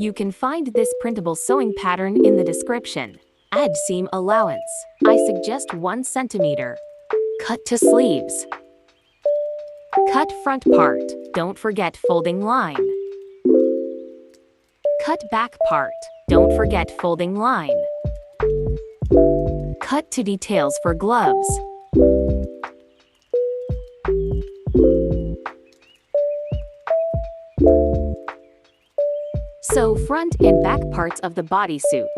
You can find this printable sewing pattern in the description. Add seam allowance. I suggest 1 centimeter. Cut to sleeves. Cut front part. Don't forget folding line. Cut back part. Don't forget folding line. Cut to details for gloves. Sew front and back parts of the bodysuit.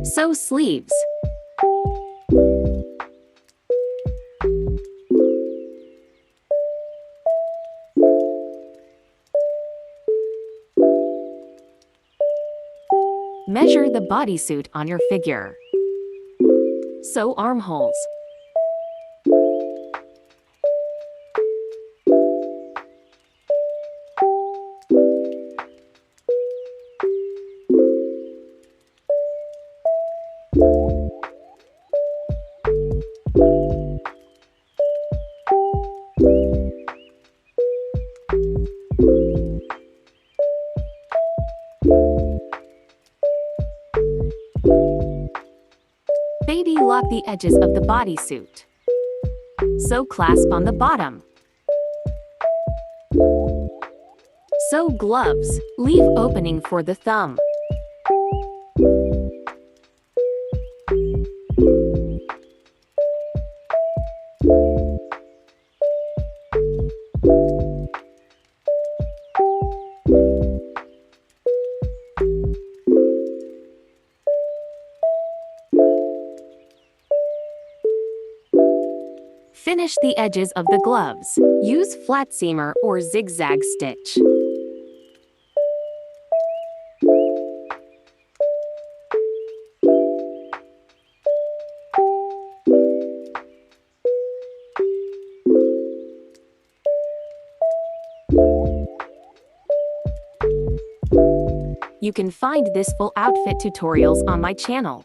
Sew sleeves. Measure the bodysuit on your figure. Sew armholes. Baby lock the edges of the bodysuit. Sew clasp on the bottom. Sew gloves. Leave opening for the thumb. Finish the edges of the gloves. Use flat seamer or zigzag stitch. You can find this full outfit tutorials on my channel.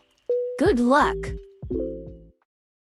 Good luck!